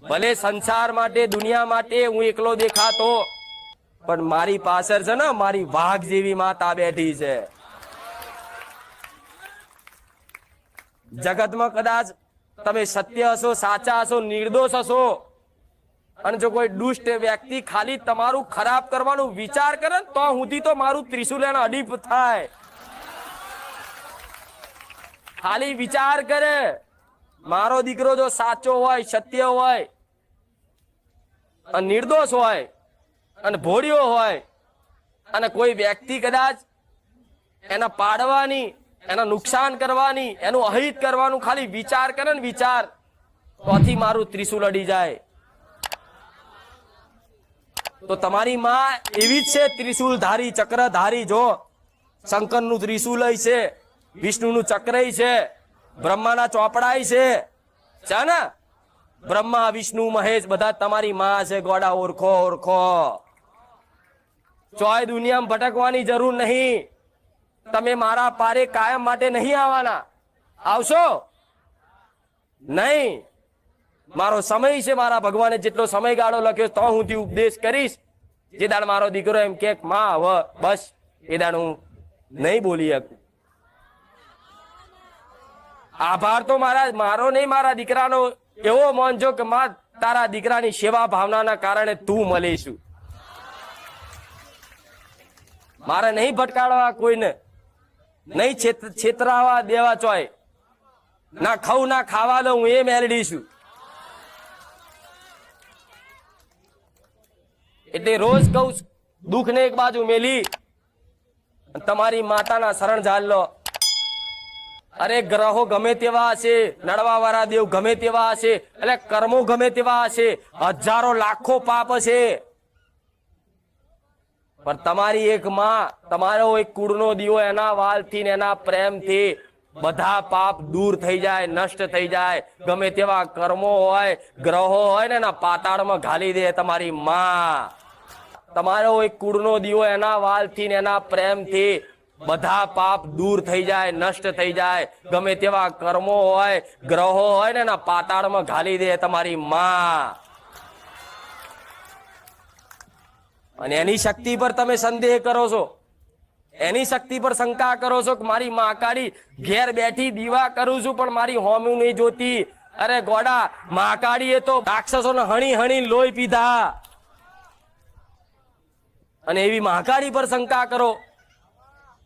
ભલે સંસાર માટે દુનિયા માટે હું એકલો દેખાતો, પણ મારી પાછળ છે ને મારી વાઘ જેવી માતા બેઠી છે. જગતમાં કદાચ તમે સત્ય હશો, સાચા હશો, નિર્દોષ હશો, અને જો કોઈ દુષ્ટ વ્યક્તિ ખાલી તમારું ખરાબ કરવાનું વિચાર કરે ને તો સુધી તો મારું ત્રિશુલ એને અડીપ થાય. ખાલી વિચાર કરે, મારો દીકરો જો સાચો હોય, સત્ય હોય, અને નિર્દોષ હોય, અને ભોળિયો હોય, અને કોઈ વ્યક્તિ કદાચ એના પાડવાની, એના નુકસાન કરવાની, એનું અહિત કરવાનું ખાલી વિચાર કરે ને વિચાર, તોથી મારું ત્રિશુલ અડી જાય. તો તમારી માં એવી જ છે, ત્રિશુલ ધારી, ચક્ર ધારી. જો શંકર નું ત્રિશુલ છે, વિષ્ણુ નું ચક્ર છે, બ્રહ્માના ચોપડાય છે ને. બ્રહ્મા, વિષ્ણુ, મહેશ બધા તમારી માં છે. ગોડા ઓળખો, ઓળખો. ચોય દુનિયામાં ભટકવાની જરૂર નહીં. તમે મારા પારે કાયમ માટે નહીં આવવાના. આવશો નહીં. મારો સમય છે, મારા ભગવાને જેટલો સમયગાળો લખ્યો તો હું ઉપદેશ કરીશ. જે દાડ મારો દીકરો એમ કે માં હવે બસ, એ દાડ હું નહીં બોલી શકું. આભાર તો મારો નહીં, મારા દીકરાનો એવો માનજો કે માં તારા દીકરાની સેવા ભાવનાના કારણે તું મળીશું. મારે નહીં ભટકાડવા કોઈને, નહીં છેતરાવા દેવા ચોય. ના ખાઉં ના ખાવા દઉં, હું એ મેલડી છું. એટલે રોજ કહું, દુઃખ ને એક બાજુ મેલી તમારી માતાના શરણ ઝાલ લો. અરે ગ્રહો ગમે તેવા હશે, નડવા વાળા દેવ ગમે તેવા હશે, એટલે કર્મો ગમે તેવા હશે, હજારો લાખો પાપ હશે, પણ તમારી એક માં, તમારો એક કુળનો દીવો, એના વાલથી ને એના પ્રેમથી બધા પાપ દૂર થઈ જાય, નષ્ટ થઈ જાય. ગમે તેવા કર્મો હોય, ગ્રહો હોય ને એના પાતાળમાં ઘાલી દે તમારી માં. તમારો એક કુળનો દીવો, એના વાલથી ને એના પ્રેમથી બધા પાપ દૂર થઈ જાય, નષ્ટ થઈ જાય. ગમે તેવા કર્મો હોય, ગ્રહો હોય ને એના પાતાળમાં ઘાલી દે તમારી માં. અને એની શક્તિ પર તમે સંદેહ કરો છો, એની શક્તિ પર શંકા કરો છો કે મારી મહાકાળી ઘેર બેઠી દીવા કરું છું પણ મારી હોમ્યું નહીં જોતી. અરે ગોડા, મહાકાળીએ તો રાક્ષસોને હણી હણી લોહી પીધા, અને એવી મહાકાળી પર શંકા કરો.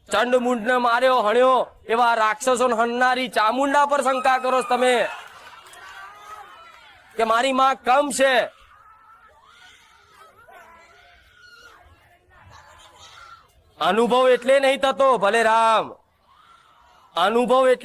ચંડ ને માર્યો, હણ્યો, એવા રાક્ષસોને હણનારી ચામુંડા પર શંકા કરો તમે કે મારી માં કમ છે. અનુભવ એટલે નહીં થતો, ભલે રામ, અનુભવ એટલે